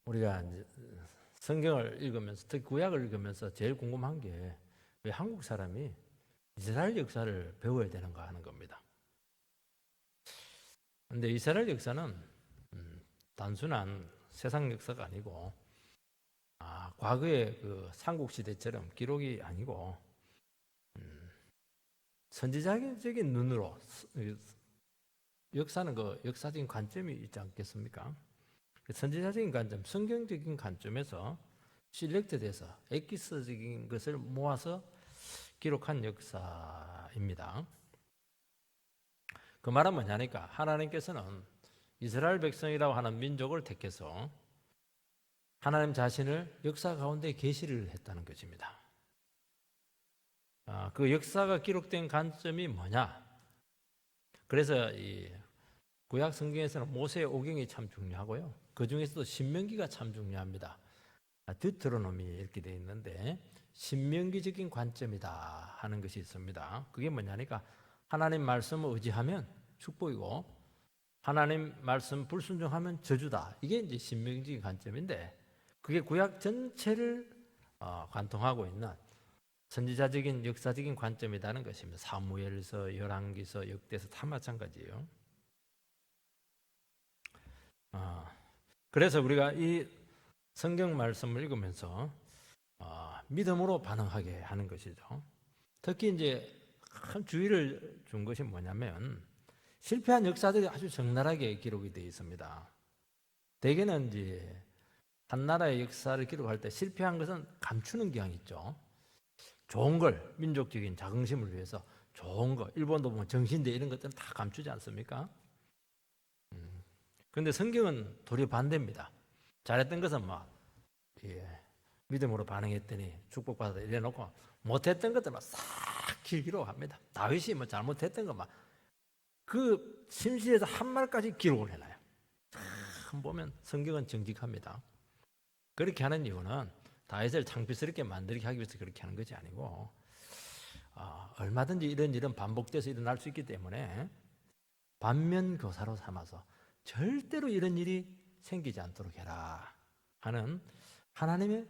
우리가 이제 성경을 읽으면서, 특히 구약을 읽으면서 제일 궁금한 게 왜 한국 사람이 이스라엘 역사를 배워야 되는가 하는 겁니다. 근데 이스라엘 역사는 단순한 세상 역사가 아니고 과거의 그 삼국 시대처럼 기록이 아니고 선지자적인 눈으로 역사는 그 역사적인 관점이 있지 않겠습니까? 선지자적인 관점, 성경적인 관점에서 실렉트돼서 엑기스적인 것을 모아서 기록한 역사입니다. 그 말은 뭐냐니까 하나님께서는 이스라엘 백성이라고 하는 민족을 택해서 하나님 자신을 역사 가운데 계시를 했다는 것입니다. 그 역사가 기록된 관점이 뭐냐? 그래서 이 구약 성경에서는 모세의 오경이 참 중요하고요. 그 중에서도 신명기가 참 중요합니다. 드트로노미 이렇게 되어 있는데 신명기적인 관점이다 하는 것이 있습니다. 그게 뭐냐니까 하나님 말씀을 의지하면 축복이고 하나님 말씀 불순종하면 저주다. 이게 이제 신명기적인 관점인데 그게 구약 전체를 관통하고 있는 선지자적인 역사적인 관점이라는 것입니다. 사무엘서, 열왕기서, 역대서 다 마찬가지예요. 그래서 우리가 이 성경 말씀을 읽으면서 믿음으로 반응하게 하는 것이죠. 특히 이제 큰 주의를 준 것이 뭐냐면 실패한 역사들이 아주 적나라하게 기록이 되어 있습니다. 대개는 이제 한 나라의 역사를 기록할 때 실패한 것은 감추는 경향이 있죠. 좋은 걸, 민족적인 자긍심을 위해서 좋은 거, 일본도 보면 정신대 이런 것들은 다 감추지 않습니까? 그런데 성경은 도리어 반대입니다. 잘했던 것은 믿음으로 반응했더니 축복받았다 이래놓고 못했던 것들만 싹 기록합니다. 다윗이 잘못했던 것만 그 심시에서 한 말까지 기록을 해놔요. 참 보면 성경은 정직합니다. 그렇게 하는 이유는 다윗을 창피스럽게 만들게 하기 위해서 그렇게 하는 것이 아니고 얼마든지 이런 일은 반복돼서 일어날 수 있기 때문에 반면교사로 삼아서 절대로 이런 일이 생기지 않도록 해라 하는 하나님의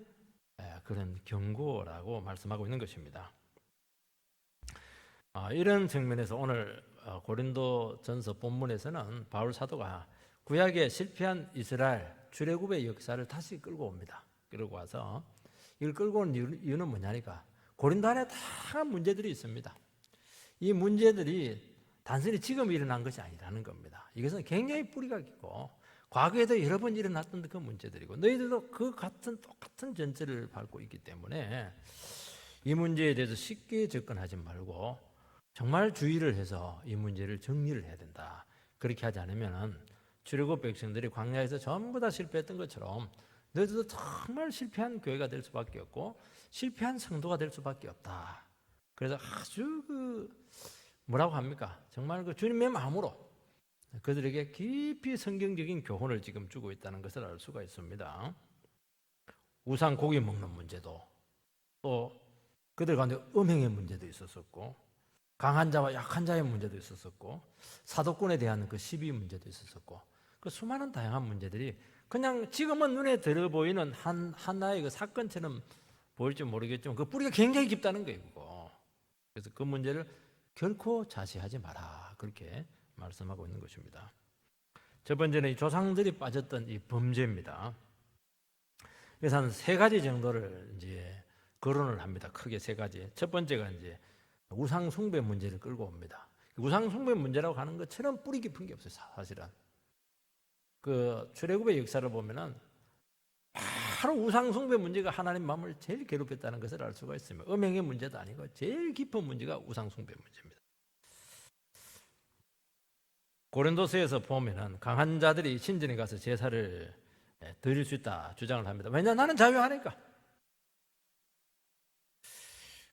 그런 경고라고 말씀하고 있는 것입니다. 이런 측면에서 오늘 고린도전서 본문에서는 바울 사도가 구약의 실패한 이스라엘 출애굽의 역사를 다시 끌고 옵니다. 끌고 와서 이걸 끌고 온 이유는 뭐냐니까 고린도 안에 다양한 문제들이 있습니다. 이 문제들이 단순히 지금 일어난 것이 아니라는 겁니다. 이것은 굉장히 뿌리가 깊고 과거에도 여러 번 일어났던 그 문제들이고 너희들도 그 똑같은 전체를 밟고 있기 때문에 이 문제에 대해서 쉽게 접근하지 말고 정말 주의를 해서 이 문제를 정리를 해야 된다. 그렇게 하지 않으면 출애굽 백성들이 광야에서 전부 다 실패했던 것처럼 너희들도 정말 실패한 교회가 될 수밖에 없고 실패한 성도가 될 수밖에 없다. 그래서 아주 뭐라고 합니까? 정말 그 주님의 마음으로 그들에게 깊이 성경적인 교훈을 지금 주고 있다는 것을 알 수가 있습니다. 우상 고기 먹는 문제도 또 그들 가운데 음행의 문제도 있었었고 강한 자와 약한 자의 문제도 있었었고 사도권에 대한 그 시비 문제도 있었었고 그 수많은 다양한 문제들이 그냥 지금은 눈에 들어 보이는 하나의 그 사건처럼 보일지 모르겠지만 그 뿌리가 굉장히 깊다는 거예요. 그거. 그래서 그 문제를 결코 자시하지 마라. 그렇게 말씀하고 있는 것입니다. 첫 번째는 이 조상들이 빠졌던 이 범죄입니다. 그래서 한 세 가지 정도를 이제 거론을 합니다. 크게 세 가지. 첫 번째가 이제 우상 숭배 문제를 끌고 옵니다. 우상 숭배 문제라고 하는 것처럼 뿌리 깊은 게 없어요. 사실은 그 출애굽의 역사를 보면은 바로 우상 숭배 문제가 하나님 마음을 제일 괴롭혔다는 것을 알 수가 있습니다. 음행의 문제도 아니고 제일 깊은 문제가 우상 숭배 문제입니다. 고린도서에서 보면은 강한 자들이 신전에 가서 제사를 드릴 수 있다 주장을 합니다. 왜냐 나는 자유하니까.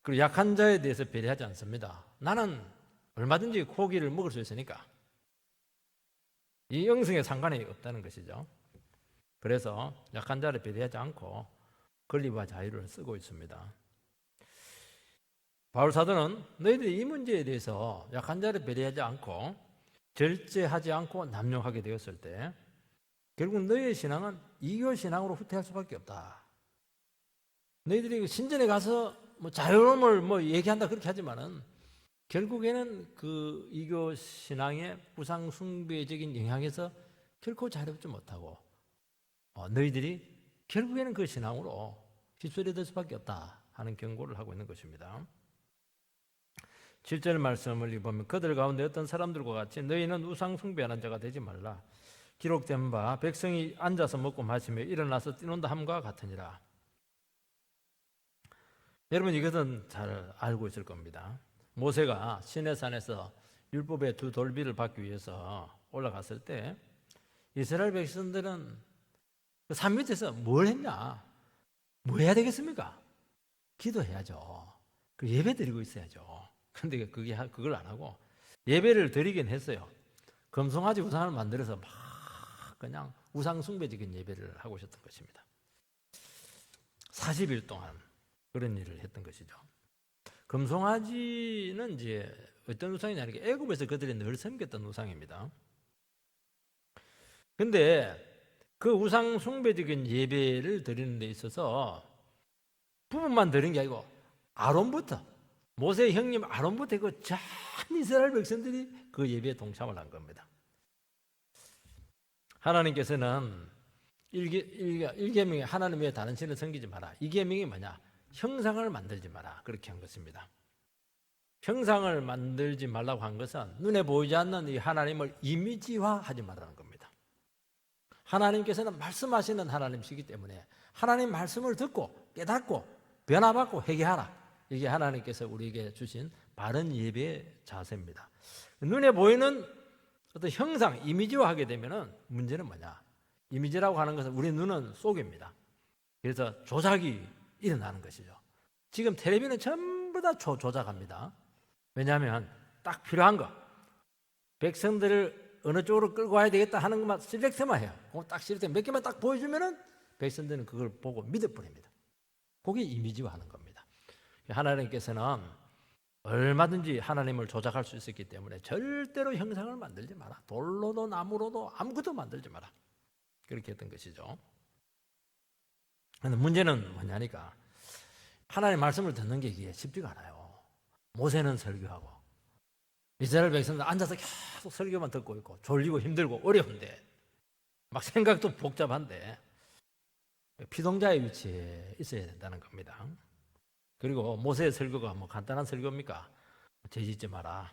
그리고 약한 자에 대해서 배려하지 않습니다. 나는 얼마든지 고기를 먹을 수 있으니까. 이 영성에 상관이 없다는 것이죠. 그래서 약한 자를 배려하지 않고 권리와 자유를 쓰고 있습니다. 바울 사도는 너희들이 이 문제에 대해서 약한 자를 배려하지 않고 절제하지 않고 남용하게 되었을 때 결국 너희의 신앙은 이교 신앙으로 후퇴할 수밖에 없다. 너희들이 신전에 가서 뭐 자유로움을 뭐 얘기한다 그렇게 하지만은 결국에는 그 이교 신앙의 우상 숭배적인 영향에서 결코 자유롭지 못하고 너희들이 결국에는 그 신앙으로 휩쓸려 들 수밖에 없다 하는 경고를 하고 있는 것입니다. 7절 말씀을 보면 그들 가운데 어떤 사람들과 같이 너희는 우상 숭배하는 자가 되지 말라. 기록된 바 백성이 앉아서 먹고 마시며 일어나서 뛰논다 함과 같으니라. 여러분 이것은 잘 알고 있을 겁니다. 모세가 시내산에서 율법의 두 돌비를 받기 위해서 올라갔을 때 이스라엘 백성들은 그 산 밑에서 뭘 했냐? 뭐 해야 되겠습니까? 기도해야죠. 그 예배 드리고 있어야죠. 근데 그걸 안 하고 예배를 드리긴 했어요. 금송아지 우상을 만들어서 막 그냥 우상 숭배적인 예배를 하고 있었던 것입니다. 40일 동안 그런 일을 했던 것이죠. 금송아지는 이제 어떤 우상이냐면 애굽에서 그들이 늘 섬겼던 우상입니다. 근데 그 우상 숭배적인 예배를 드리는 데 있어서 부분만 드린 게 아니고 아론부터 모세의 형님 아론부터 그 전 이스라엘 백성들이 그 예배에 동참을 한 겁니다. 하나님께서는 1계명에 하나님 외에 다른 신을 섬기지 마라. 2계명이 뭐냐? 형상을 만들지 마라. 그렇게 한 것입니다. 형상을 만들지 말라고 한 것은 눈에 보이지 않는 이 하나님을 이미지화하지 말라는 겁니다. 하나님께서는 말씀하시는 하나님이시기 때문에 하나님 말씀을 듣고 깨닫고 변화받고 회개하라. 이게 하나님께서 우리에게 주신 바른 예배의 자세입니다. 눈에 보이는 어떤 형상, 이미지화하게 되면은 문제는 뭐냐? 이미지라고 하는 것은 우리 눈은 속입니다. 그래서 조작이 일어나는 것이죠. 지금 텔레비는 전부 다 조작합니다. 왜냐하면 딱 필요한 거, 백성들을 어느 쪽으로 끌고 와야 되겠다 하는 것만 실렉트만 해요. 딱 실렉트 몇 개만 딱 보여주면은 백성들은 그걸 보고 믿어버립니다. 그게 이미지화하는 겁니다. 하나님께서는 얼마든지 하나님을 조작할 수 있었기 때문에 절대로 형상을 만들지 마라. 돌로도 나무로도 아무것도 만들지 마라. 그렇게 했던 것이죠. 그런데 문제는 뭐냐니까 하나님의 말씀을 듣는 게 이게 쉽지가 않아요. 모세는 설교하고 이스라엘 백성들 앉아서 계속 설교만 듣고 있고 졸리고 힘들고 어려운데 막 생각도 복잡한데 피동자의 위치에 있어야 된다는 겁니다. 그리고 모세의 설교가 뭐 간단한 설교입니까? 죄짓지 마라.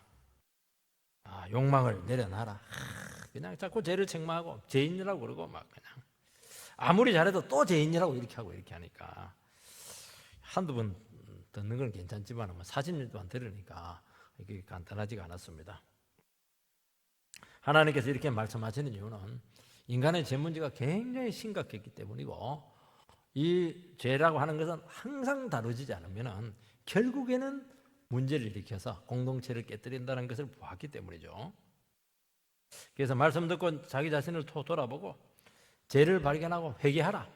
욕망을 내려놔라. 그냥 자꾸 죄를 책망하고 죄인이라고 그러고 막 그냥 아무리 잘해도 또 죄인이라고 이렇게 하고 이렇게 하니까 한두 번 듣는 건 괜찮지만 40년 동안 들으니까 이게 간단하지가 않았습니다. 하나님께서 이렇게 말씀하시는 이유는 인간의 죄 문제가 굉장히 심각했기 때문이고 이 죄라고 하는 것은 항상 다뤄지지 않으면 결국에는 문제를 일으켜서 공동체를 깨뜨린다는 것을 보았기 때문이죠. 그래서 말씀 듣고 자기 자신을 돌아보고 죄를 발견하고 회개하라.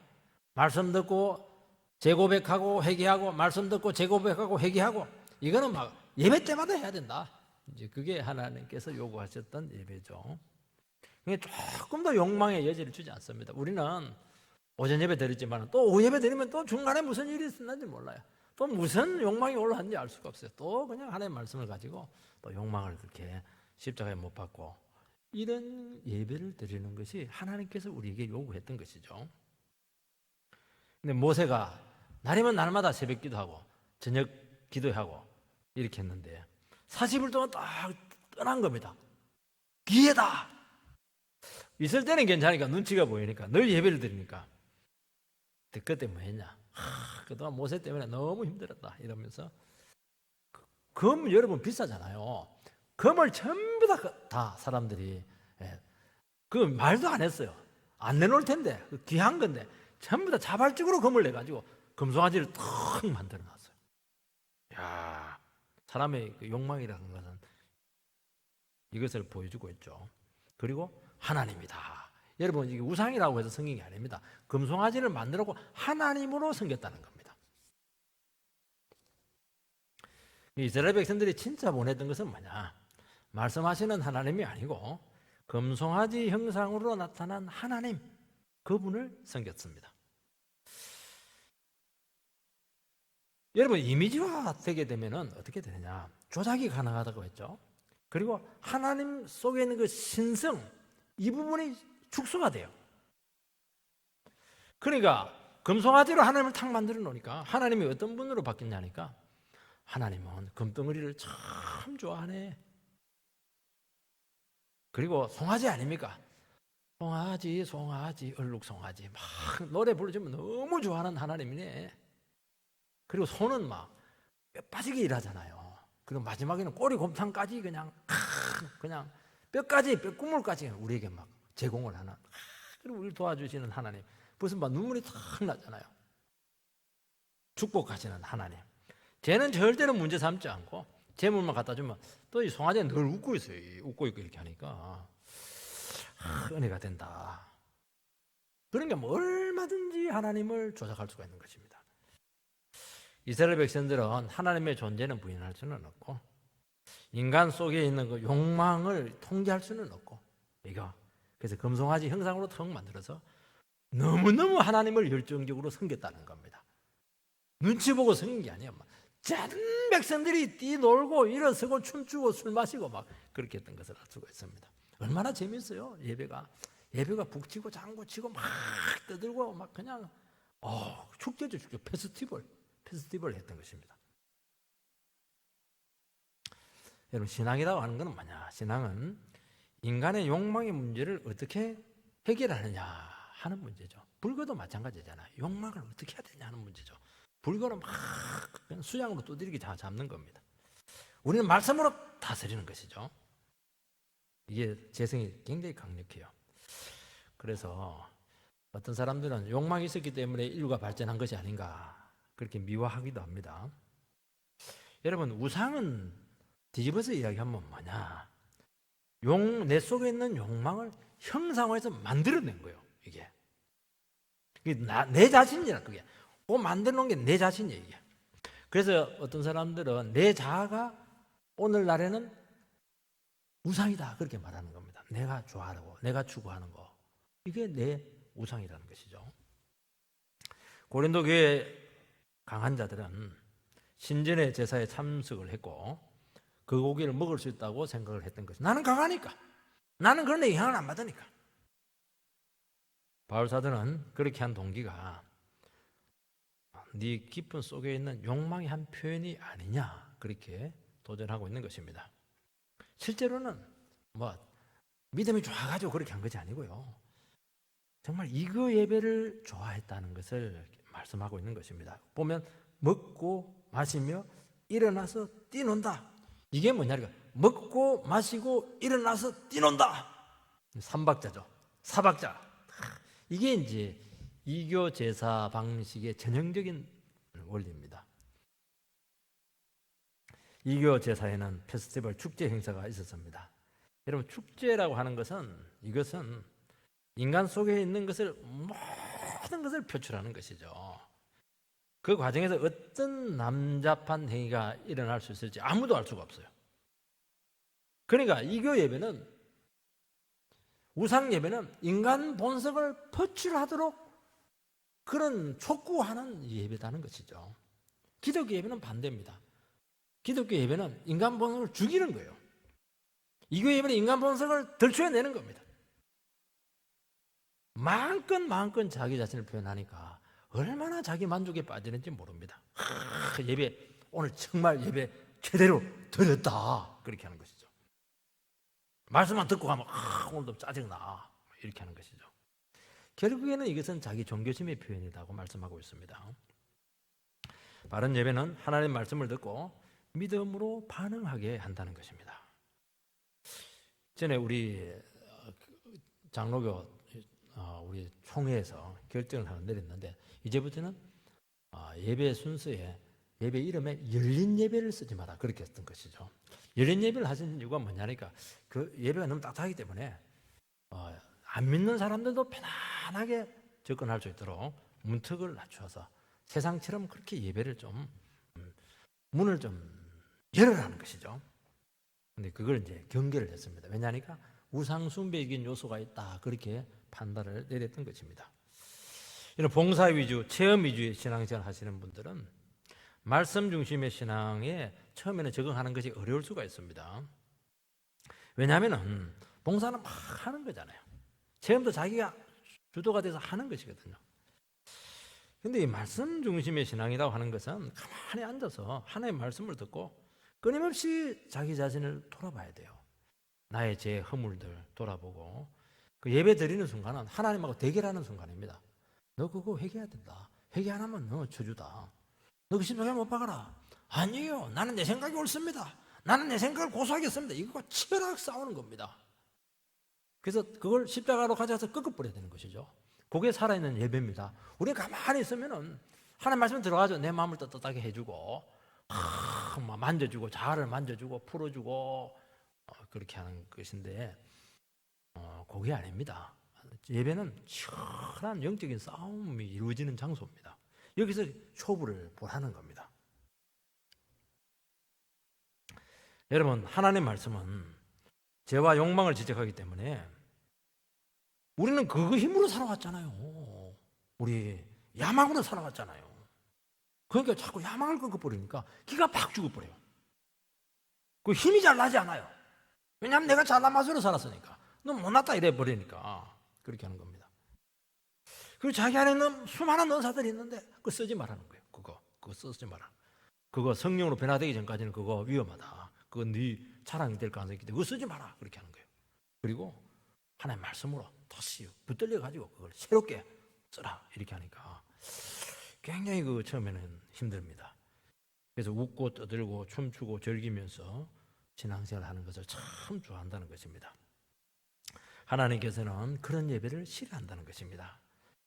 말씀 듣고 재고백하고 회개하고 말씀 듣고 재고백하고 회개하고 이거는 막 예배 때마다 해야 된다. 이제 그게 하나님께서 요구하셨던 예배죠. 조금 더 욕망의 여지를 주지 않습니다. 우리는 오전 예배 드리지만 또 오후 예배 드리면 또 중간에 무슨 일이 있었는지 몰라요. 또 무슨 욕망이 올라왔는지 알 수가 없어요. 또 그냥 하나님의 말씀을 가지고 또 욕망을 그렇게 십자가에 못 박고 이런 예배를 드리는 것이 하나님께서 우리에게 요구했던 것이죠. 근데 모세가 날이면 날마다 새벽 기도하고 저녁 기도하고 이렇게 했는데 40일 동안 딱 떠난 겁니다. 기회다. 있을 때는 괜찮으니까 눈치가 보이니까 늘 예배를 드리니까 그때 뭐 했냐? 그동안 모세 때문에 너무 힘들었다 이러면서 검 여러분 비싸잖아요. 검을 전부 다 사람들이 그 말도 안 했어요. 안 내놓을 텐데 그 귀한 건데 전부 다 자발적으로 검을 내가지고 금송아지를 탁 만들어놨어요. 야, 사람의 그 욕망이라는 것은 이것을 보여주고 있죠. 그리고 하나님이다. 여러분 이게 우상이라고 해서 섬긴 게 아닙니다. 금송아지를 만들고 하나님으로 섬겼다는 겁니다. 이스라엘 백성들이 진짜 원했던 것은 뭐냐? 말씀하시는 하나님이 아니고 금송아지 형상으로 나타난 하나님, 그분을 섬겼습니다. 여러분, 이미지화 되게 되면은 어떻게 되느냐? 조작이 가능하다고 했죠. 그리고 하나님 속에 있는 그 신성, 이 부분이 축소가 돼요. 그러니까 금송아지로 하나님을 탁 만들어 놓으니까 하나님이 어떤 분으로 바뀌냐니까, 하나님은 금덩어리를 참 좋아하네. 그리고 송아지 아닙니까? 송아지, 송아지, 얼룩송아지 막 노래 불러주면 너무 좋아하는 하나님이네. 그리고 손은 막 뼈 빠지게 일하잖아요. 그리고 마지막에는 꼬리곰탕까지 그냥 뼈까지, 뼈국물까지 우리에게 막 제공을 하는, 그리고 우리를 도와주시는 하나님. 무슨 막 눈물이 탁 나잖아요. 축복하시는 하나님. 쟤는 절대로 문제 삼지 않고 재물만 갖다 주면 또 이 송아지는 늘 웃고 있어요. 웃고 있고 이렇게 하니까 은혜가 된다. 그러니까 뭐 얼마든지 하나님을 조작할 수가 있는 것입니다. 이스라엘 백성들은 하나님의 존재는 부인할 수는 없고, 인간 속에 있는 그 욕망을 통제할 수는 없고, 그래서 금송아지 형상으로 턱 만들어서 너무너무 하나님을 열정적으로 섬겼다는 겁니다. 눈치 보고 섬긴 게 아니에요. 작은 백성들이 뛰놀고 일어서고 춤추고 술 마시고 막 그렇게 했던 것을 알 수가 있습니다. 얼마나 재밌어요. 예배가 북치고 장구치고 막 떠들고 막 그냥 축제죠. 축제. 페스티벌 했던 것입니다. 여러분, 신앙이라고 하는 것은 뭐냐? 신앙은 인간의 욕망의 문제를 어떻게 해결하느냐 하는 문제죠. 불교도 마찬가지잖아요. 욕망을 어떻게 해야 되냐 하는 문제죠. 불교는 막 그냥 수양으로 두드리기 다 잡는 겁니다. 우리는 말씀으로 다스리는 것이죠. 이게 재성이 굉장히 강력해요. 그래서 어떤 사람들은 욕망이 있었기 때문에 인류가 발전한 것이 아닌가 그렇게 미화하기도 합니다. 여러분, 우상은 뒤집어서 이야기하면 뭐냐? 내 속에 있는 욕망을 형상화해서 만들어낸 거예요. 이게 내 자신이라. 그게 만들어 놓은 게 내 자신이에요. 이게. 그래서 어떤 사람들은 내 자아가 오늘날에는 우상이다 그렇게 말하는 겁니다. 내가 좋아하고 내가 추구하는 거, 이게 내 우상이라는 것이죠. 고린도 교회 강한 자들은 신전의 제사에 참석을 했고 그 고기를 먹을 수 있다고 생각을 했던 것이, 나는 강하니까, 나는 그런 데 영향을 안 받으니까. 바울 사도는 그렇게 한 동기가 네 깊은 속에 있는 욕망의 한 표현이 아니냐 그렇게 도전하고 있는 것입니다. 실제로는 믿음이 좋아가지고 그렇게 한 것이 아니고요, 정말 이거 예배를 좋아했다는 것을 말씀하고 있는 것입니다. 보면 먹고 마시며 일어나서 뛰논다. 이게 뭐냐니까, 먹고 마시고 일어나서 뛰논다. 3박자죠. 4박자. 이게 이제 이교 제사 방식의 전형적인 원리입니다. 이교 제사에는 페스티벌 축제 행사가 있었습니다. 여러분, 축제라고 하는 것은 이것은 인간 속에 있는 것을 모든 것을 표출하는 것이죠. 그 과정에서 어떤 남잡한 행위가 일어날 수 있을지 아무도 알 수가 없어요. 그러니까 이교 예배는, 우상 예배는 인간 본성을 표출하도록 그런 촉구하는 예배다는 것이죠. 기독교 예배는 반대입니다. 기독교 예배는 인간 본성을 죽이는 거예요. 이교 예배는 인간 본성을 덜쳐내는 겁니다. 마음껏 자기 자신을 표현하니까 얼마나 자기 만족에 빠지는지 모릅니다. 오늘 정말 예배 제대로 드렸다 그렇게 하는 것이죠. 말씀만 듣고 가면 오늘도 짜증나 이렇게 하는 것이죠. 결국에는 이것은 자기 종교심의 표현이라고 말씀하고 있습니다. 바른 예배는 하나님의 말씀을 듣고 믿음으로 반응하게 한다는 것입니다. 전에 우리 장로교 우리 총회에서 결정을 하나 내렸는데, 이제부터는 예배 순서에, 예배 이름에 열린 예배를 쓰지 마라 그렇게 했던 것이죠. 열린 예배를 하시는 이유가 뭐냐니까, 그 예배가 너무 딱딱하기 때문에 안 믿는 사람들도 편안하게 접근할 수 있도록 문턱을 낮춰서 세상처럼 그렇게 예배를 좀 문을 좀 열어라는 것이죠. 근데 그걸 이제 경계를 했습니다. 왜냐하니까 우상 숭배적인 요소가 있다 그렇게 판단을 내렸던 것입니다. 이런 봉사 위주, 체험 위주의 신앙생활 하시는 분들은 말씀 중심의 신앙에 처음에는 적응하는 것이 어려울 수가 있습니다. 왜냐하면 봉사는 막 하는 거잖아요. 체험도 자기가 주도가 돼서 하는 것이거든요. 근데 이 말씀 중심의 신앙이라고 하는 것은 가만히 앉아서 하나님의 말씀을 듣고 끊임없이 자기 자신을 돌아봐야 돼요. 나의 제 허물들 돌아보고 그 예배 드리는 순간은 하나님하고 대결하는 순간입니다. 너 그거 회개해야 된다. 회개 안 하면 너 저주다. 너 그 십자가 못 박아라. 아니요. 나는 내 생각이 옳습니다. 나는 내 생각을 고수하겠습니다. 이거 치열하게 싸우는 겁니다. 그래서 그걸 십자가로 가져가서 꺾어버려야 되는 것이죠. 그게 살아있는 예배입니다. 우리가 가만히 있으면은 하나님 말씀 들어가죠. 내 마음을 떳떳하게 해주고 막 만져주고 자아를 만져주고 풀어주고 그렇게 하는 것인데 그게 아닙니다. 예배는 치열한 영적인 싸움이 이루어지는 장소입니다. 여기서 초부를 보라는 겁니다. 여러분, 하나님의 말씀은 죄와 욕망을 지적하기 때문에 우리는 그 힘으로 살아왔잖아요. 우리 야망으로 살아왔잖아요. 그러니까 자꾸 야망을 꺾어버리니까 기가 팍 죽어버려요. 그 힘이 잘 나지 않아요. 왜냐하면 내가 잘난 맛으로 살았으니까. 너 못났다 이래 버리니까 그렇게 하는 겁니다. 그리고 자기 안에는 수많은 은사들이 있는데 그거 쓰지 말라는 거예요. 그거 쓰지 마라. 그거 성령으로 변화되기 전까지는 그거 위험하다. 그거 네 자랑이 될 가능성이 있기 때문에 그거 쓰지 마라. 그렇게 하는 거예요. 그리고 하나님의 말씀으로 다시 붙들려 가지고 그걸 새롭게 써라. 이렇게 하니까 굉장히 그 처음에는 힘듭니다. 그래서 웃고 떠들고 춤추고 즐기면서 신앙생활 하는 것을 참 좋아한다는 것입니다. 하나님께서는 그런 예배를 싫어한다는 것입니다.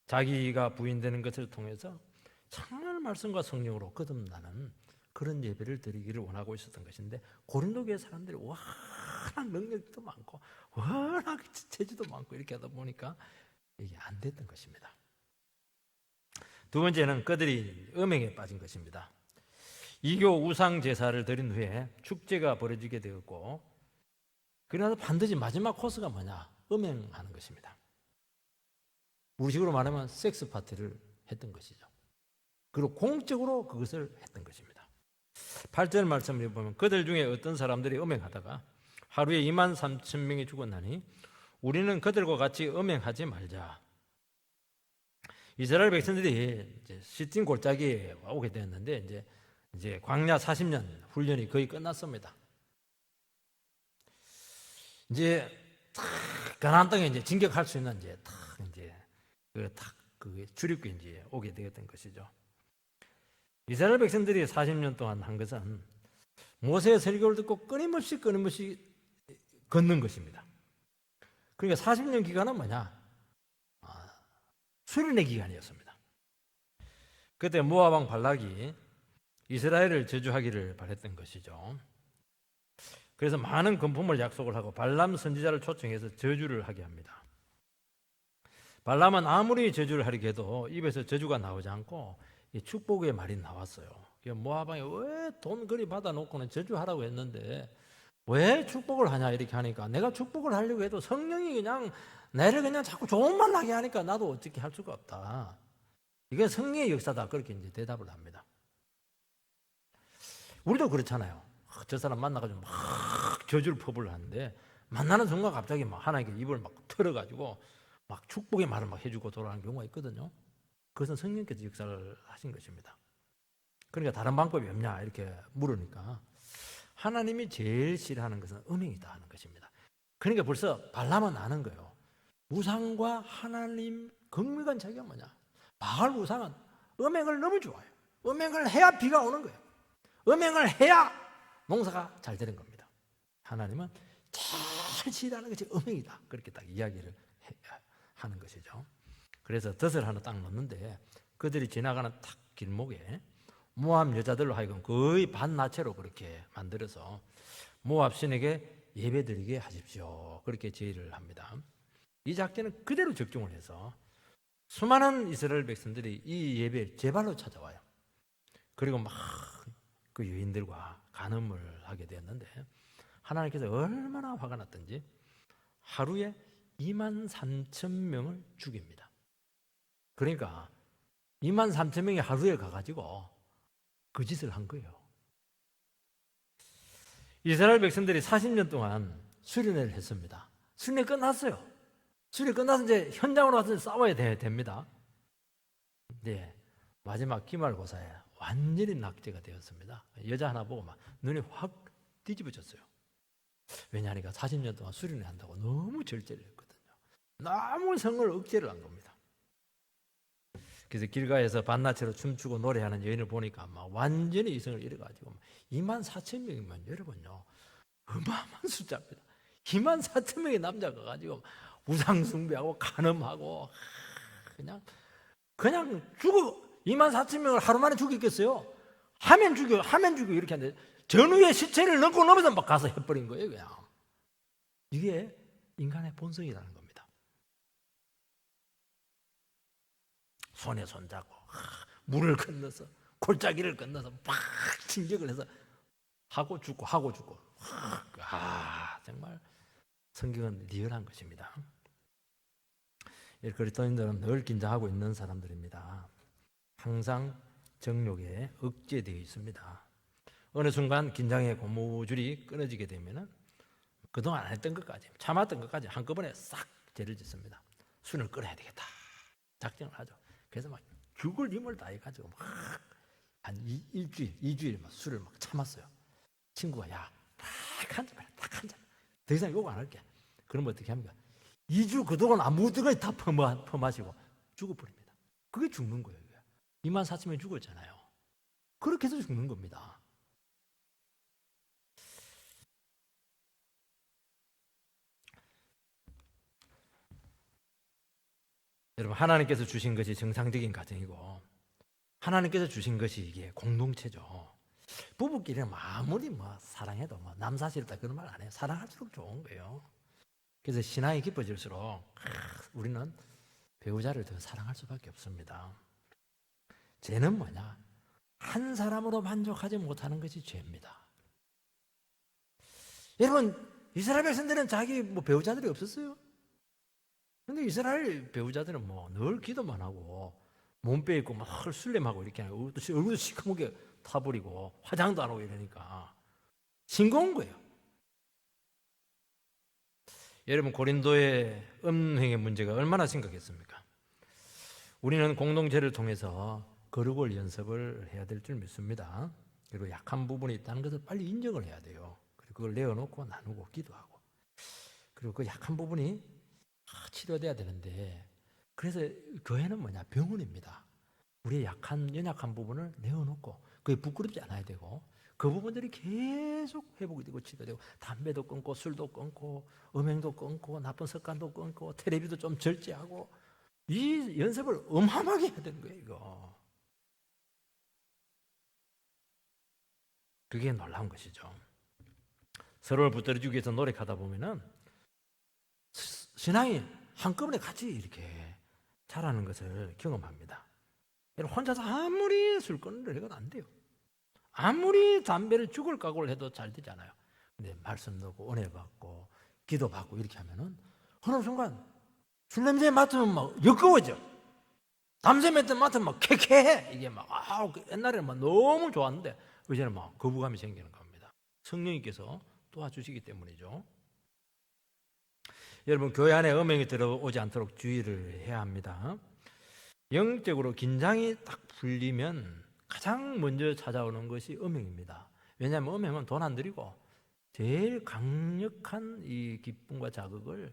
자기가 부인되는 것을 통해서 정말 말씀과 성령으로 거듭나는 그런 예배를 드리기를 원하고 있었던 것인데 고린도 교회 사람들이 워낙 능력도 많고 워낙 재주도 많고 이렇게 하다 보니까 이게 안 됐던 것입니다. 두 번째는 그들이 음행에 빠진 것입니다. 이교 우상 제사를 드린 후에 축제가 벌어지게 되었고 그러나 반드시 마지막 코스가 뭐냐? 음행하는 것입니다. 우리식으로 말하면 섹스 파티를 했던 것이죠. 그리고 공적으로 그것을 했던 것입니다. 8절 말씀을 보면 그들 중에 어떤 사람들이 음행하다가 하루에 23,000명이 죽었나니 우리는 그들과 같이 음행하지 말자. 이스라엘 백성들이 이제 시틴 골짜기에 오게 되었는데 이제 광야 40년 훈련이 거의 끝났습니다. 이제 가나안 땅에 이제 진격할 수 있는 그 출입구에 이제 오게 되었던 것이죠. 이스라엘 백성들이 40년 동안 한 것은 모세의 설교를 듣고 끊임없이 걷는 것입니다. 그러니까 40년 기간은 뭐냐? 수련의 기간이었습니다. 그때 모압 왕 발락이 이스라엘을 저주하기를 바랬던 것이죠. 그래서 많은 금품을 약속을 하고 발람 선지자를 초청해서 저주를 하게 합니다. 발람은 아무리 저주를 하려고 해도 입에서 저주가 나오지 않고 축복의 말이 나왔어요. 모압 왕이 왜 돈 그리 받아놓고는 저주하라고 했는데 왜 축복을 하냐 이렇게 하니까 내가 축복을 하려고 해도 성령이 그냥 나를 그냥 자꾸 좋은 말 나게 하니까 나도 어떻게 할 수가 없다. 이게 성령의 역사다. 그렇게 이제 대답을 합니다. 우리도 그렇잖아요. 저 사람 만나가지고 막 저주를 퍼부을 하는데 만나는 순간 갑자기 막 하나님께 입을 막 털어가지고 막 축복의 말을 막 해주고 돌아가는 경우가 있거든요. 그것은 성령께서 역사를 하신 것입니다. 그러니까 다른 방법이 없냐 이렇게 물으니까 하나님이 제일 싫어하는 것은 음행이다 하는 것입니다. 그러니까 벌써 발람은 아는 거예요. 우상과 하나님 극명한 차이가 뭐냐? 바알 우상은 음행을 너무 좋아해요. 음행을 해야 비가 오는 거예요. 음행을 해야 농사가 잘 되는 겁니다. 하나님은 제일 싫어하는 것이 음행이다. 그렇게 딱 이야기를 하는 것이죠. 그래서 덫을 하나 딱 놓는데 그들이 지나가는 탁 길목에 모압 여자들로 하여금 거의 반나체로 그렇게 만들어서 모압 신에게 예배드리게 하십시오. 그렇게 제의를 합니다. 이 작전은 그대로 적중을 해서 수많은 이스라엘 백성들이 이 예배에 제발로 찾아와요. 그리고 막 그 유인들과 간음을 하게 되었는데 하나님께서 얼마나 화가 났던지 하루에 23,000명을 죽입니다. 그러니까 2만 3천 명이 하루에 가가지고 그 짓을 한 거예요. 이스라엘 백성들이 40년 동안 수련회를 했습니다. 수련회 끝났어요. 수련회 끝나서 이제 현장으로 가서 싸워야 됩니다. 네, 마지막 기말고사에 완전히 낙제가 되었습니다. 여자 하나 보고 막 눈이 확 뒤집어졌어요. 왜냐하니까 40년 동안 수련회 한다고 너무 절제를 했거든요. 너무 성을 억제를 한 겁니다. 그래서 길가에서 반나체로 춤추고 노래하는 여인을 보니까 막 완전히 이성을 잃어가지고 2만 4천 명이면 여러분요, 어마어마한 숫자입니다. 2만 4천 명의 남자가 가지고 우상숭배하고 간음하고 그냥 죽어. 2만 4천 명을 하루 만에 죽이겠어요? 하면 죽여 이렇게 하는데 전후에 시체를 넣고 넘어서 막 가서 해버린 거예요. 그냥 이게 인간의 본성이라는 겁니다. 손에 손잡고 물을 건너서 골짜기를 건너서 막 진격을 해서 하고 죽고 정말 성경은 리얼한 것입니다. 그리스도인들은 늘 긴장하고 있는 사람들입니다. 항상 정욕에 억제되어 있습니다. 어느 순간 긴장의 고무줄이 끊어지게 되면 그동안 안 했던 것까지, 참았던 것까지 한꺼번에 싹 죄를 짓습니다. 술을 끊어야 되겠다 작정을 하죠. 그래서 막 죽을 힘을 다해가지고 막 한 일주일, 2주일 막 술을 막 참았어요. 친구가 딱 한 잔, 더 이상 욕 안 할게. 그러면 어떻게 합니까? 2주 그동안 아무것도 다 퍼마시고 죽어버립니다. 그게 죽는 거예요. 2만 4천 명 죽었잖아요. 그렇게 해서 죽는 겁니다. 여러분, 하나님께서 주신 것이 정상적인 가정이고 하나님께서 주신 것이 이게 공동체죠. 부부끼리는 아무리 사랑해도 남사스럽다 그런 말 안 해요. 사랑할수록 좋은 거예요. 그래서 신앙이 깊어질수록 우리는 배우자를 더 사랑할 수밖에 없습니다. 죄는 뭐냐? 한 사람으로 만족하지 못하는 것이 죄입니다. 여러분, 이스라엘 백성들은 자기 배우자들이 없었어요. 근데 이스라엘 배우자들은 늘 기도만 하고 몸빼 있고 막 술래하고 이렇게 얼굴도 시커멓게 타버리고 화장도 안 하고 이러니까 싱거운 거예요. 여러분, 고린도의 음행의 문제가 얼마나 심각했습니까? 우리는 공동체를 통해서 거룩을 연습을 해야 될 줄 믿습니다. 그리고 약한 부분이 있다는 것을 빨리 인정을 해야 돼요. 그리고 그걸 내어놓고 나누고 기도하고, 그리고 그 약한 부분이 치료돼야 되는데, 그래서 교회는 뭐냐? 병원입니다. 우리의 연약한 부분을 내어놓고 그게 부끄럽지 않아야 되고, 그 부분들이 계속 회복이 되고 치료되고, 담배도 끊고 술도 끊고 음행도 끊고 나쁜 습관도 끊고 텔레비도 좀 절제하고, 이 연습을 어마어마하게 해야 되는 거예요. 이거 그게 놀라운 것이죠. 서로를 붙들어주기 위해서 노력하다 보면은 신앙이 한꺼번에 같이 이렇게 자라는 것을 경험합니다. 여러분, 혼자서 아무리 술 끊으려 해도 안 돼요. 아무리 담배를 죽을 각오를 해도 잘 되잖아요. 근데 말씀 듣고 은혜 받고 기도 받고 이렇게 하면은 어느 순간 술 냄새 맡으면 막 역겨워져. 담배 맡으면 막 쾌쾌해. 이게 옛날에는 너무 좋았는데 이제는 거부감이 생기는 겁니다. 성령님께서 도와주시기 때문이죠. 여러분, 교회 안에 음행이 들어오지 않도록 주의를 해야 합니다. 영적으로 긴장이 딱 풀리면 가장 먼저 찾아오는 것이 음행입니다. 왜냐하면 음행은 돈 안 들이고 제일 강력한 이 기쁨과 자극을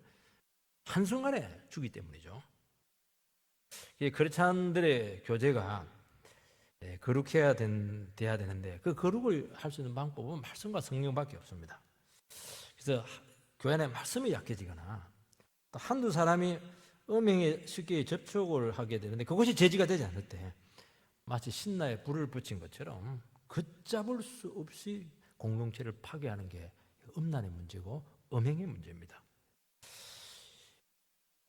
한순간에 주기 때문이죠. 크리스찬들의 교제가 거룩해야 돼야 되는데, 그 거룩을 할 수 있는 방법은 말씀과 성령밖에 없습니다. 그래서 교회 안에 말씀이 약해지거나 또 한두 사람이 음행에 쉽게 접촉을 하게 되는데 그것이 제지가 되지 않을 때 마치 신라에 불을 붙인 것처럼 걷잡을 수 없이 공동체를 파괴하는 게 음란의 문제고 음행의 문제입니다.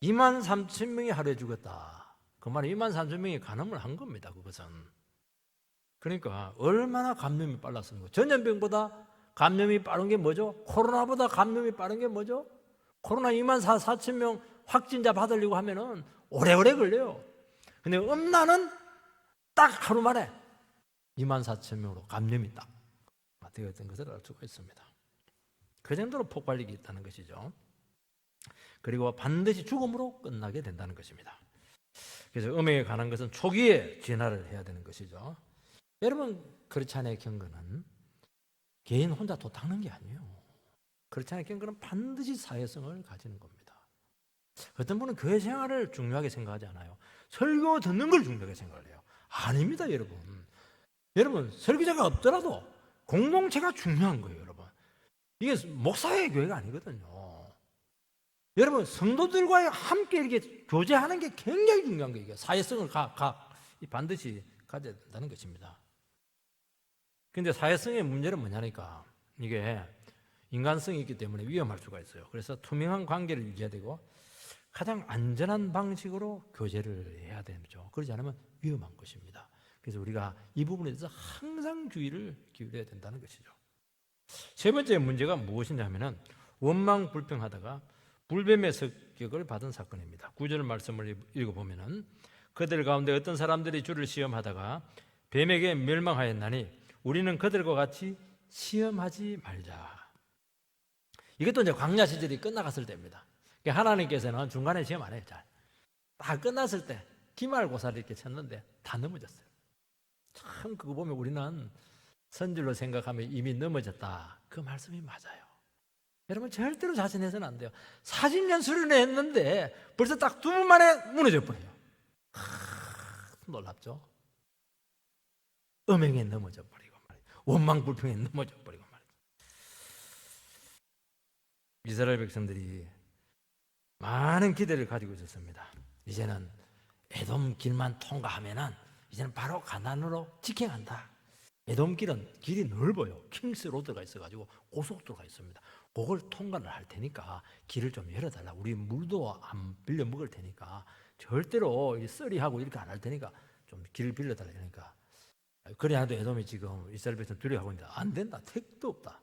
2만 3천 명이 하루에 죽었다. 그 말은 2만 3천 명이 간음을 한 겁니다. 그것은. 그러니까 얼마나 감염이 빨랐는 거예요. 전염병보다 감염이 빠른 게 뭐죠? 코로나보다 감염이 빠른 게 뭐죠? 코로나 2만 4천 명 확진자 받으려고 하면은 오래오래 걸려요. 근데 음란은 딱 하루 만에 24,000명으로 감염이 딱 되었던 것을 알 수가 있습니다. 그 정도로 폭발력이 있다는 것이죠. 그리고 반드시 죽음으로 끝나게 된다는 것입니다. 그래서 음행에 관한 것은 초기에 진화를 해야 되는 것이죠. 여러분, 그렇지 않아요. 경건은 개인 혼자 도 닦는 게 아니에요. 그렇지 않아요. 경건은 반드시 사회성을 가지는 겁니다. 어떤 분은 교회 생활을 중요하게 생각하지 않아요. 설교 듣는 걸 중요하게 생각을 해요. 아닙니다, 여러분. 여러분, 설교자가 없더라도 공동체가 중요한 거예요, 여러분. 이게 목사의 교회가 아니거든요. 여러분, 성도들과 함께 이렇게 교제하는 게 굉장히 중요한 거예요. 사회성을 반드시 가져야 된다는 것입니다. 근데 사회성의 문제는 뭐냐니까, 이게 인간성이 있기 때문에 위험할 수가 있어요. 그래서 투명한 관계를 유지해야 되고 가장 안전한 방식으로 교제를 해야 되죠. 그러지 않으면 위험한 것입니다. 그래서 우리가 이 부분에 대해서 항상 주의를 기울여야 된다는 것이죠. 세 번째 문제가 무엇이냐면은 원망 불평하다가 불뱀의 습격을 받은 사건입니다. 9절 말씀을 읽어보면은 그들 가운데 어떤 사람들이 주를 시험하다가 뱀에게 멸망하였나니 우리는 그들과 같이 시험하지 말자. 이것도 이제 광야 시절이 끝나갔을 때입니다. 하나님께서는 중간에 시험 안 해요. 다 끝났을 때 기말고사를 이렇게 쳤는데 다 넘어졌어요. 참 그거 보면 우리는 선질로 생각하면 이미 넘어졌다. 그 말씀이 맞아요. 여러분, 절대로 자신해서는 안 돼요. 40년 수련을 했는데 벌써 딱 2번 만에 무너져 버려요. 놀랍죠? 음행에 넘어져 버리고 말이에요. 원망 불평에 넘어져 버리고 말이에요. 이스라엘 백성들이 많은 기대를 가지고 있었습니다. 이제는 에돔 길만 통과하면은 이제는 바로 가나안으로 직행한다. 에돔 길은 길이 넓어요. 킹스 로드가 있어가지고 고속도로가 있습니다. 그걸 통과를 할 테니까 길을 좀 열어달라. 우리 물도 안 빌려 먹을 테니까 절대로 썰이하고 이렇게 안 할 테니까 좀 길을 빌려달라. 그러니까 그래야도 에돔이 지금 이스라엘 백성 두려워하고 있는데 안 된다. 택도 없다.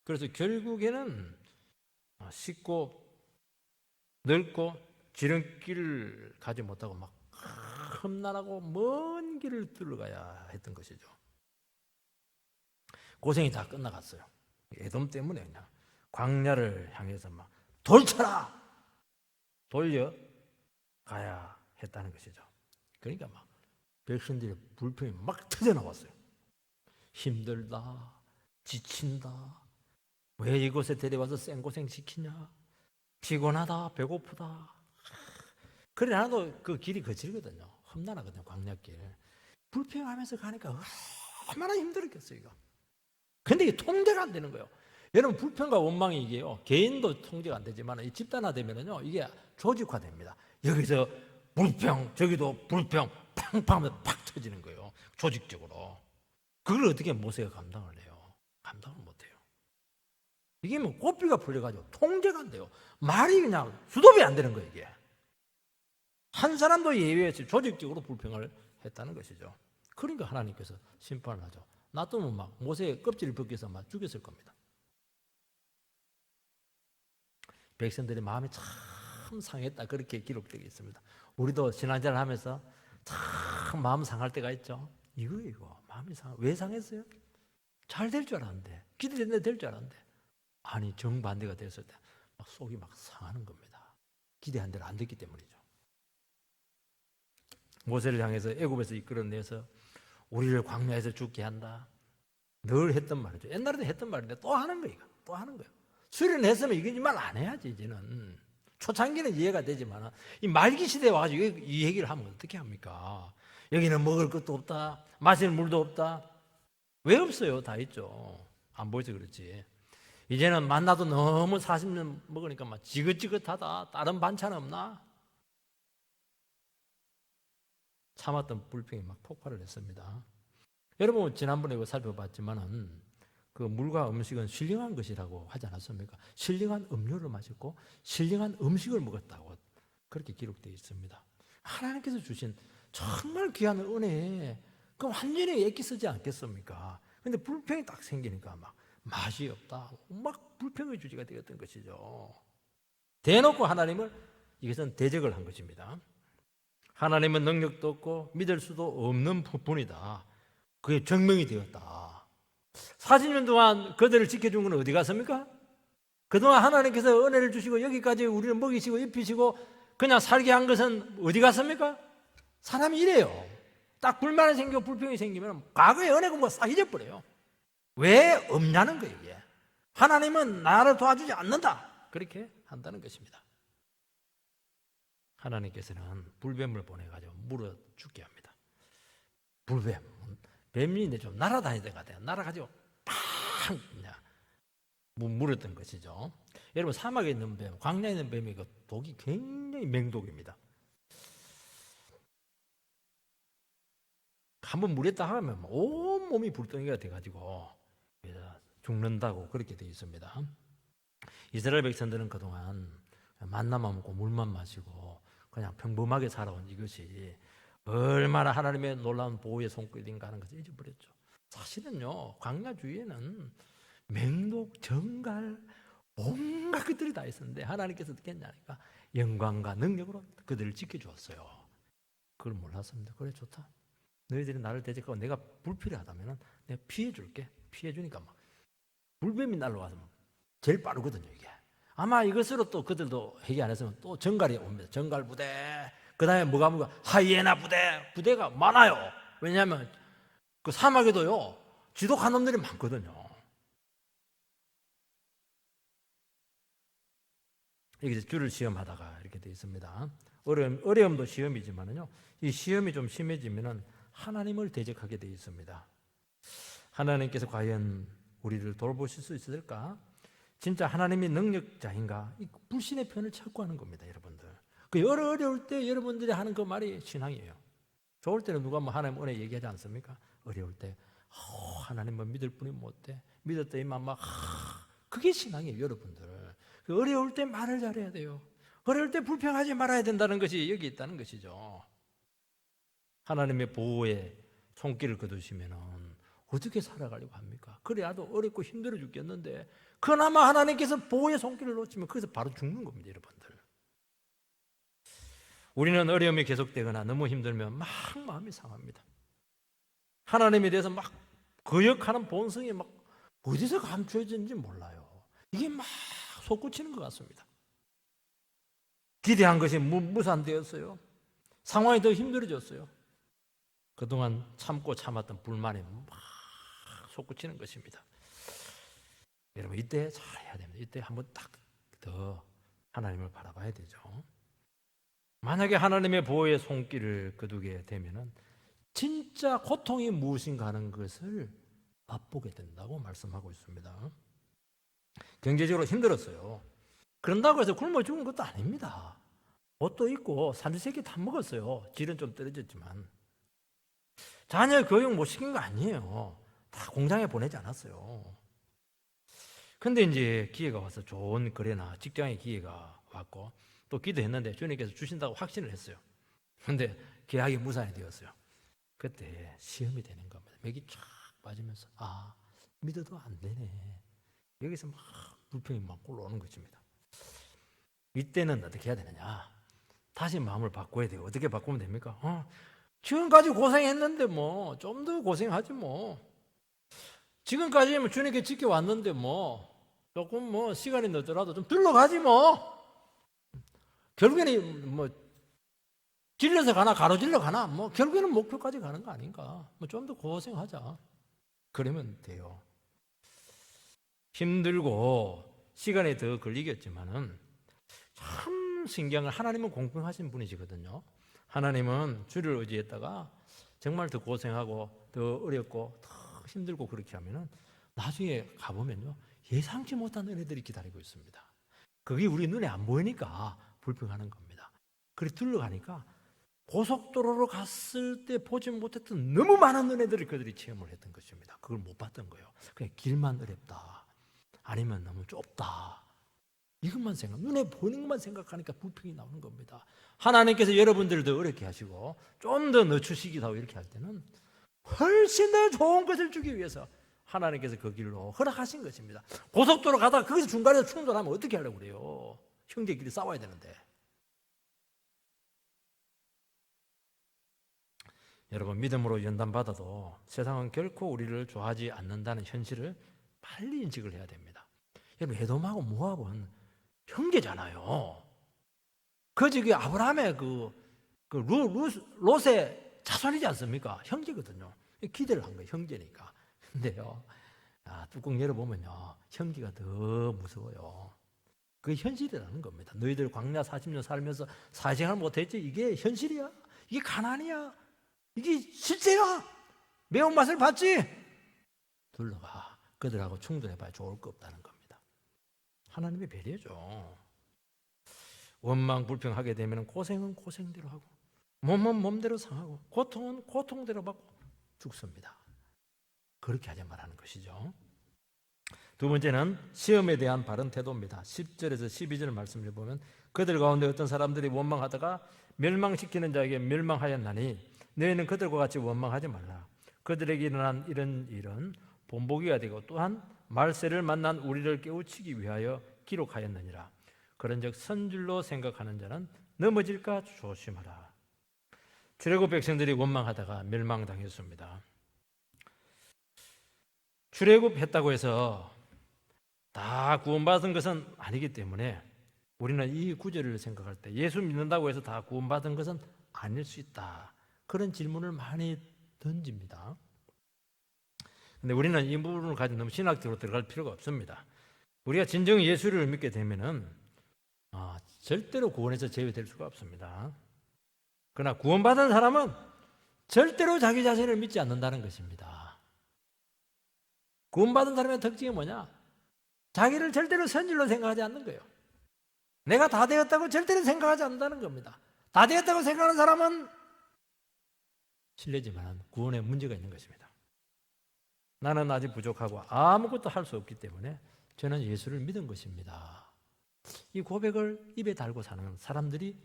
그래서 결국에는 쉽고 넓고 지름길을 가지 못하고 막 험난하고 먼 길을 들어가야 했던 것이죠. 고생이 다 끝나갔어요. 에돔 때문에 그냥 광야를 향해서 막 돌쳐라! 돌려가야 했다는 것이죠. 그러니까 막 백성들의 불평이 막 터져나왔어요. 힘들다, 지친다, 왜 이곳에 데려와서 생고생 시키냐, 피곤하다, 배고프다. 그래 나도 그 길이 거칠거든요. 험난하거든요, 광야길. 불평하면서 가니까 얼마나 힘들었겠어요, 이거. 근데 이게 통제가 안 되는 거예요. 여러분, 불평과 원망이 이게요, 개인도 통제가 안 되지만 이 집단화되면요, 이게 조직화됩니다. 여기서 불평, 저기도 불평, 팡팡하면 팍 터지는 거예요. 조직적으로. 그걸 어떻게 모세가 감당을 해요? 감당을 못해요. 이게 뭐 고삐가 풀려가지고 통제가 안 돼요. 말이 그냥 수도이 안 되는 거예요, 이게. 한 사람도 예외없이 조직적으로 불평을 했다는 것이죠. 그러니까 하나님께서 심판을 하죠. 놔두면 막 모세의 껍질을 벗겨서 막 죽였을 겁니다. 백성들의 마음이 참 상했다. 그렇게 기록되어 있습니다. 우리도 신앙생활 하면서 참 마음 상할 때가 있죠. 이거 마음이 왜 상했어요? 잘 될 줄 알았는데, 기대했는데 될 줄 알았는데, 아니 정반대가 됐을 때 막 속이 막 상하는 겁니다. 기대한 대로 안 됐기 때문이죠. 모세를 향해서 애굽에서 이끌어내서 우리를 광야에서 죽게 한다. 늘 했던 말이죠. 옛날에도 했던 말인데 또 하는 거예요. 또 하는 거예요. 수련했으면 이거 말 안 해야지 이제는. 초창기는 이해가 되지만 이 말기 시대에 와가지고 이 얘기를 하면 어떻게 합니까? 여기는 먹을 것도 없다. 마실 물도 없다. 왜 없어요? 다 있죠. 안 보여서 그렇지. 이제는 만나도 너무 40년 먹으니까 막 지긋지긋하다. 다른 반찬 없나? 참았던 불평이 막 폭발을 했습니다. 여러분, 지난번에 이거 살펴봤지만은 그 물과 음식은 신령한 것이라고 하지 않았습니까? 신령한 음료를 마셨고 신령한 음식을 먹었다고 그렇게 기록되어 있습니다. 하나님께서 주신 정말 귀한 은혜, 그럼 완전히 애기 쓰지 않겠습니까? 근데 불평이 딱 생기니까 막 맛이 없다, 막 불평의 주제가 되었던 것이죠. 대놓고 하나님을 이것은 대적을 한 것입니다. 하나님은 능력도 없고 믿을 수도 없는 부분이다. 그게 증명이 되었다. 40년 동안 그들을 지켜준 건 어디 갔습니까? 그동안 하나님께서 은혜를 주시고 여기까지 우리를 먹이시고 입히시고 그냥 살게 한 것은 어디 갔습니까? 사람이 이래요. 딱 불만이 생기고 불평이 생기면 과거의 은혜가 뭐 싹 잊어버려요. 왜 없냐는 거예요. 이게. 하나님은 나를 도와주지 않는다. 그렇게 한다는 것입니다. 하나님께서는 불뱀을 보내가지고 물어 죽게 합니다. 불뱀, 뱀이 이제 좀 날아다니는 것 같아요. 날아가지고 팡 그냥 물었던 것이죠. 여러분 사막에 있는 뱀, 광야에 있는 뱀이 그 독이 굉장히 맹독입니다. 한번 물었다 하면 온 몸이 불덩이가 돼가지고 죽는다고 그렇게 되어 있습니다. 이스라엘 백성들은 그동안 만나만 먹고 물만 마시고 그냥 평범하게 살아온 이것이 얼마나 하나님의 놀라운 보호의 손길인가 하는 것을 잊어버렸죠. 사실은요, 광야 주위에는 맹독, 정갈, 온갖 것들이 다 있었는데 하나님께서 어떻게 했냐니까 영광과 능력으로 그들을 지켜주었어요. 그걸 몰랐습니다. 그래 좋다. 너희들이 나를 대적하고 내가 불필요하다면 내가 피해줄게. 피해주니까 막 불뱀이 날라와서 제일 빠르거든요 이게. 아마 이것으로 또 그들도 회개 안 했으면 또 정갈이 옵니다. 정갈 부대. 그 다음에 뭐가 하이에나 부대. 부대가 많아요. 왜냐하면 그 사막에도요 지독한 놈들이 많거든요. 여기서 주를 시험하다가 이렇게 되어 있습니다. 어려움도 시험이지만요, 이 시험이 좀 심해지면은 하나님을 대적하게 되어 있습니다. 하나님께서 과연 우리를 돌보실 수 있을까? 진짜 하나님이 능력자인가? 이 불신의 편을 찾고 하는 겁니다, 여러분들. 그 어려울 때 여러분들이 하는 그 말이 신앙이에요. 좋을 때는 누가 뭐 하나님 은혜 얘기하지 않습니까? 어려울 때 하나님은 믿을 뿐이 못돼. 믿었더니만 막 그게 신앙이에요, 여러분들. 그 어려울 때 말을 잘해야 돼요. 어려울 때 불평하지 말아야 된다는 것이 여기 있다는 것이죠. 하나님의 보호에 손길을 거두시면은 어떻게 살아가려고 합니까? 그래야도 어렵고 힘들어 죽겠는데 그나마 하나님께서 보호의 손길을 놓치면 거기서 바로 죽는 겁니다, 여러분들. 우리는 어려움이 계속되거나 너무 힘들면 막 마음이 상합니다. 하나님에 대해서 막 거역하는 본성이 막 어디서 감추어진지 몰라요. 이게 막 솟구치는 것 같습니다. 기대한 것이 무산되었어요. 상황이 더 힘들어졌어요. 그동안 참고 참았던 불만이 막 솟구치는 것입니다. 여러분 이때 잘 해야 됩니다. 이때 한번 딱 더 하나님을 바라봐야 되죠. 만약에 하나님의 보호의 손길을 거두게 되면은 진짜 고통이 무엇인가 하는 것을 맛보게 된다고 말씀하고 있습니다. 경제적으로 힘들었어요. 그런다고 해서 굶어 죽은 것도 아닙니다. 옷도 입고 삼시세끼 다 먹었어요. 질은 좀 떨어졌지만. 자녀 교육 못 시킨 거 아니에요. 다 공장에 보내지 않았어요. 근데 이제 기회가 와서 좋은 거래나 직장의 기회가 왔고 또 기도했는데 주님께서 주신다고 확신을 했어요. 근데 계약이 무산이 되었어요. 그때 시험이 되는 겁니다. 맥이 쫙 빠지면서 믿어도 안 되네. 여기서 막 불평이 막 올라오는 것입니다. 이때는 어떻게 해야 되느냐? 다시 마음을 바꿔야 돼요. 어떻게 바꾸면 됩니까? 지금까지 고생했는데 뭐 좀 더 고생하지 뭐. 지금까지 주님께 지켜왔는데 뭐 조금 뭐 시간이 늦더라도 좀 들러가지 뭐. 결국에는 뭐 질려서 가나 가로질러 가나 뭐 결국에는 목표까지 가는 거 아닌가. 뭐 좀 더 고생하자. 그러면 돼요. 힘들고 시간이 더 걸리겠지만은 참 신기한 건 하나님은 공평하신 분이시거든요. 하나님은 주를 의지했다가 정말 더 고생하고 더 어렵고 더 힘들고 그렇게 하면은 나중에 가보면요 예상치 못한 은혜들이 기다리고 있습니다. 그게 우리 눈에 안 보이니까 불평하는 겁니다. 그래 들러가니까 고속도로로 갔을 때 보지 못했던 너무 많은 은혜들을 그들이 체험을 했던 것입니다. 그걸 못 봤던 거예요. 그냥 길만 어렵다. 아니면 너무 좁다. 이것만 눈에 보이는 것만 생각하니까 불평이 나오는 겁니다. 하나님께서 여러분들을 더 어렵게 하시고 좀 더 늦추시기도 하고 이렇게 할 때는 훨씬 더 좋은 것을 주기 위해서 하나님께서 그 길로 허락하신 것입니다. 고속도로 가다가 거기서 중간에서 충돌하면 어떻게 하려고 그래요? 형제끼리 싸워야 되는데. 여러분, 믿음으로 연단받아도 세상은 결코 우리를 좋아하지 않는다는 현실을 빨리 인식을 해야 됩니다. 여러분, 에돔하고 모압은 형제잖아요. 저기 아브라함의 롯의 자손이지 않습니까? 형제거든요. 기대를 한 거예요, 형제니까. 근데요, 뚜껑 열어보면요, 형제가 더 무서워요. 그게 현실이라는 겁니다. 너희들 광야 40년 살면서 사생활 못했지? 이게 현실이야? 이게 가난이야? 이게 실제야? 매운맛을 봤지? 둘러가. 그들하고 충돌해봐야 좋을 거 없다는 겁니다. 하나님의 배려죠. 원망 불평하게 되면 고생은 고생대로 하고, 몸은 몸대로 상하고, 고통은 고통대로 받고 죽습니다. 그렇게 하지 말라는 것이죠. 두 번째는 시험에 대한 바른 태도입니다. 10절에서 12절 말씀을 보면, 그들 가운데 어떤 사람들이 원망하다가 멸망시키는 자에게 멸망하였나니 너희는 그들과 같이 원망하지 말라. 그들에게 일어난 이런 일은 본보기가 되고 또한 말세를 만난 우리를 깨우치기 위하여 기록하였느니라. 그런즉 선줄로 생각하는 자는 넘어질까 조심하라. 출애굽 백성들이 원망하다가 멸망당했습니다. 출애굽했다고 해서 다 구원받은 것은 아니기 때문에 우리는 이 구절을 생각할 때 예수 믿는다고 해서 다 구원받은 것은 아닐 수 있다. 그런 질문을 많이 던집니다. 근데 우리는 이 부분을 가지고 너무 신학적으로 들어갈 필요가 없습니다. 우리가 진정 예수를 믿게 되면은 절대로 구원에서 제외될 수가 없습니다. 그러나 구원받은 사람은 절대로 자기 자신을 믿지 않는다는 것입니다. 구원받은 사람의 특징이 뭐냐? 자기를 절대로 선질로 생각하지 않는 거예요. 내가 다 되었다고 절대로 생각하지 않는다는 겁니다. 다 되었다고 생각하는 사람은 실례지만 구원에 문제가 있는 것입니다. 나는 아직 부족하고 아무것도 할 수 없기 때문에 저는 예수를 믿은 것입니다. 이 고백을 입에 달고 사는 사람들이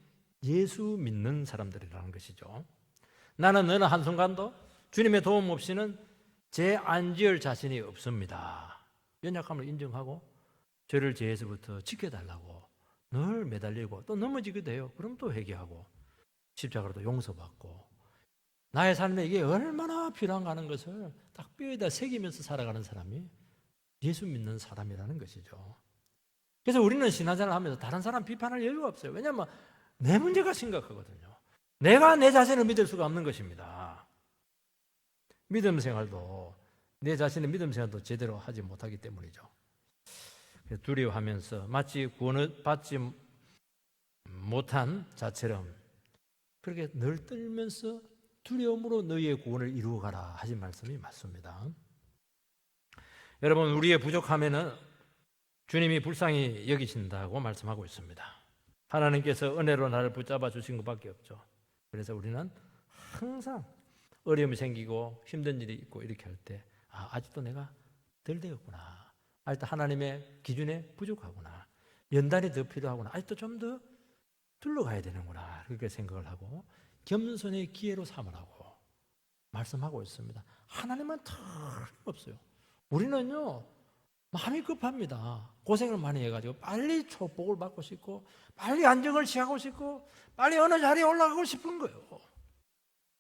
예수 믿는 사람들이라는 것이죠. 나는 어느 한순간도 주님의 도움 없이는 제 안지을 자신이 없습니다. 연약함을 인정하고 죄를 죄에서부터 지켜달라고 늘 매달리고 또 넘어지게 돼요. 그럼 또 회개하고 십자가로도 용서받고 나의 삶에 이게 얼마나 필요한가 하는 것을 딱 뼈에다 새기면서 살아가는 사람이 예수 믿는 사람이라는 것이죠. 그래서 우리는 신앙생활을 하면서 다른 사람 비판할 여유가 없어요. 왜냐하면 내 문제가 심각하거든요. 내가 내 자신을 믿을 수가 없는 것입니다. 믿음 생활도 내 자신의 믿음 생활도 제대로 하지 못하기 때문이죠. 두려워하면서 마치 구원을 받지 못한 자처럼 그렇게 늘 떨면서 두려움으로 너희의 구원을 이루어가라 하신 말씀이 맞습니다. 여러분, 우리의 부족함에는 주님이 불쌍히 여기신다고 말씀하고 있습니다. 하나님께서 은혜로 나를 붙잡아 주신 것밖에 없죠. 그래서 우리는 항상 어려움이 생기고 힘든 일이 있고 이렇게 할 때 아직도 내가 덜 되었구나. 아직도 하나님의 기준에 부족하구나. 연단이 더 필요하구나. 아직도 좀 더 둘러가야 되는구나. 그렇게 생각을 하고 겸손의 기회로 삼으라고 말씀하고 있습니다. 하나님은 틀림없어요. 우리는요 마음이 급합니다. 고생을 많이 해가지고 빨리 축복을 받고 싶고 빨리 안정을 취하고 싶고 빨리 어느 자리에 올라가고 싶은 거예요.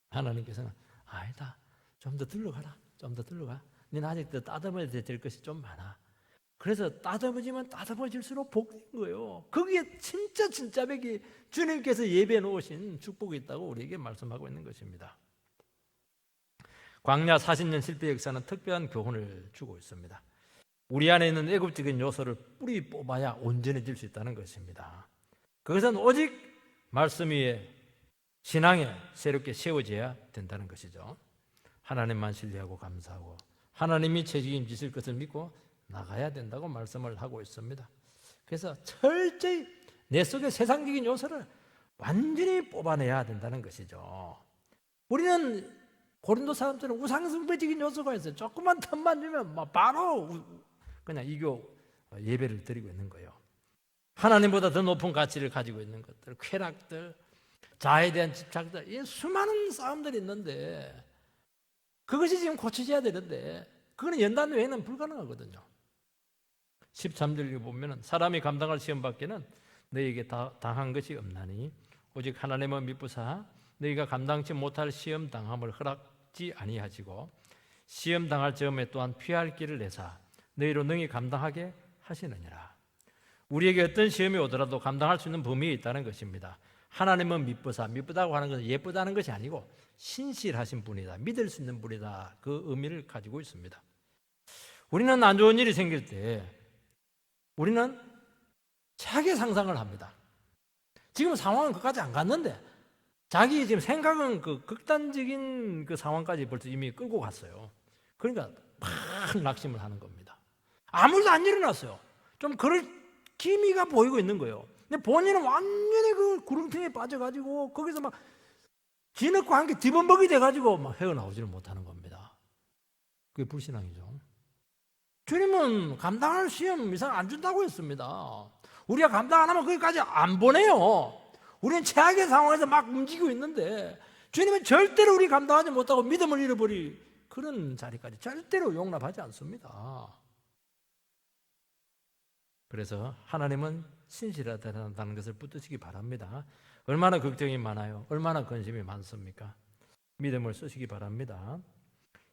하나님께서는 아니다. 좀 더 들러가라. 좀 더 들러가. 너는 아직도 따듬어야 될 것이 좀 많아. 그래서 따듬어지면 따듬어질수록 복된 거예요. 거기에 진짜 백이 주님께서 예배해 놓으신 축복이 있다고 우리에게 말씀하고 있는 것입니다. 광야 40년 실패 역사는 특별한 교훈을 주고 있습니다. 우리 안에 있는 애국적인 요소를 뿌리 뽑아야 온전해질 수 있다는 것입니다. 그것은 오직 말씀 위에 신앙에 새롭게 세워져야 된다는 것이죠. 하나님만 신뢰하고 감사하고 하나님이 책임지실 것을 믿고 나가야 된다고 말씀을 하고 있습니다. 그래서 철저히 내 속의 세상적인 요소를 완전히 뽑아내야 된다는 것이죠. 우리는 고린도 사람들은 우상숭배적인 요소가 있어요. 조금만 틈만 주면 바로 그냥 이교 예배를 드리고 있는 거예요. 하나님보다 더 높은 가치를 가지고 있는 것들, 쾌락들, 자아에 대한 집착들, 이 수많은 싸움들이 있는데 그것이 지금 고쳐져야 되는데 그거는 연단 외에는 불가능하거든요. 13절에 보면 사람이 감당할 시험 밖에는 너에게 당한 것이 없나니 오직 하나님은 미쁘사 너희가 감당치 못할 시험 당함을 허락지 아니하시고 시험 당할 즈음에 또한 피할 길을 내사 너희로 능히 감당하게 하시느니라. 우리에게 어떤 시험이 오더라도 감당할 수 있는 범위에 있다는 것입니다. 하나님은 미쁘다고 하는 것은 예쁘다는 것이 아니고 신실하신 분이다, 믿을 수 있는 분이다, 그 의미를 가지고 있습니다. 우리는 안 좋은 일이 생길 때 우리는 자기 상상을 합니다. 지금 상황은 그까지 안 갔는데 자기 지금 생각은 그 극단적인 그 상황까지 벌써 이미 끌고 갔어요. 그러니까 막 낙심을 하는 겁니다. 아무 일도 안 일어났어요. 좀 그럴 기미가 보이고 있는 거예요. 근데 본인은 완전히 그 구름통에 빠져가지고 거기서 막 뒤늦고 함께 뒤범벅이 돼가지고 막 헤어나오지를 못하는 겁니다. 그게 불신앙이죠. 주님은 감당할 시험 이상 안 준다고 했습니다. 우리가 감당 안 하면 거기까지 안 보내요. 우리는 최악의 상황에서 막 움직이고 있는데 주님은 절대로 우리 감당하지 못하고 믿음을 잃어버릴 그런 자리까지 절대로 용납하지 않습니다. 그래서 하나님은 신실하다는 것을 붙드시기 바랍니다. 얼마나 걱정이 많아요. 얼마나 근심이 많습니까? 믿음을 쓰시기 바랍니다.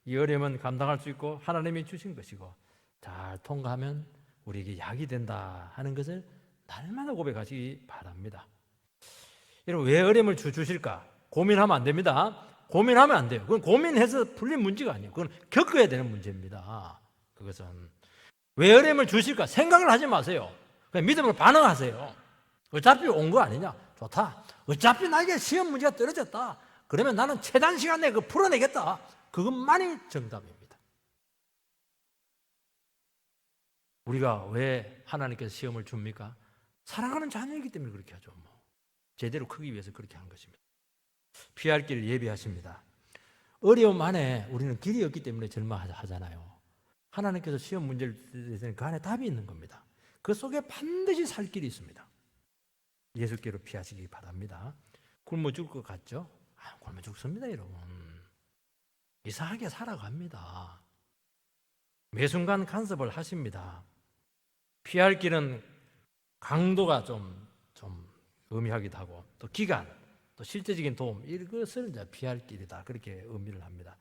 이 어려움은 감당할 수 있고 하나님이 주신 것이고 잘 통과하면 우리에게 약이 된다 하는 것을 날마다 고백하시기 바랍니다. 여러분, 왜 어려움을 주실까? 고민하면 안 됩니다. 고민하면 안 돼요. 그건 고민해서 풀린 문제가 아니에요. 그건 겪어야 되는 문제입니다. 그것은 왜 어려움을 주실까? 생각을 하지 마세요. 그냥 믿음으로 반응하세요. 어차피 온 거 아니냐? 좋다. 어차피 나에게 시험 문제가 떨어졌다. 그러면 나는 최단 시간 내에 그거 풀어내겠다. 그것만이 정답입니다. 우리가 왜 하나님께서 시험을 줍니까? 사랑하는 자녀이기 때문에 그렇게 하죠. 제대로 크기 위해서 그렇게 한 것입니다. 피할 길을 예비하십니다. 어려움 안에 우리는 길이 없기 때문에 절망하잖아요. 하나님께서 시험 문제를 드리는 그 안에 답이 있는 겁니다. 그 속에 반드시 살 길이 있습니다. 예수께로 피하시기 바랍니다. 굶어 죽을 것 같죠? 굶어 죽습니다, 여러분. 이상하게 살아갑니다. 매 순간 간섭을 하십니다. 피할 길은 강도가 좀 의미하기도 하고 또 기간, 또 실제적인 도움 이것을 이제 피할 길이다 그렇게 의미를 합니다.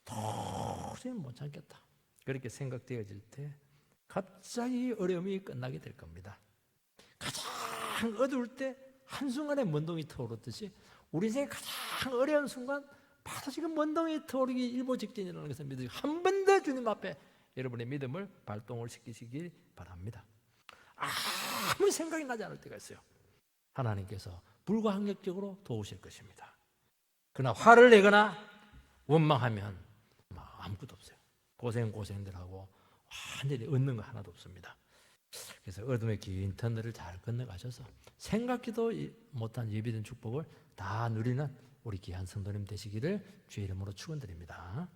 도저히 못 참겠다 그렇게 생각되어질 때 갑자기 어려움이 끝나게 될 겁니다. 가장 어두울 때 한순간에 먼동이 터오르듯이 우리 인생의 가장 어려운 순간 바로 지금 먼동이 터오르기 일보 직전이라는 것을 믿으시고 한 번 더 주님 앞에 여러분의 믿음을 발동을 시키시길 바랍니다. 아무 생각이 나지 않을 때가 있어요. 하나님께서 불가항력적으로 도우실 것입니다. 그러나 화를 내거나 원망하면 아무것도 없어요. 고생들 하고 완전히 얻는 거 하나도 없습니다. 그래서 어둠의 긴 터널을 잘 건너가셔서 생각지도 못한 예비된 축복을 다 누리는 우리 귀한 성도님 되시기를 주의 이름으로 축원드립니다.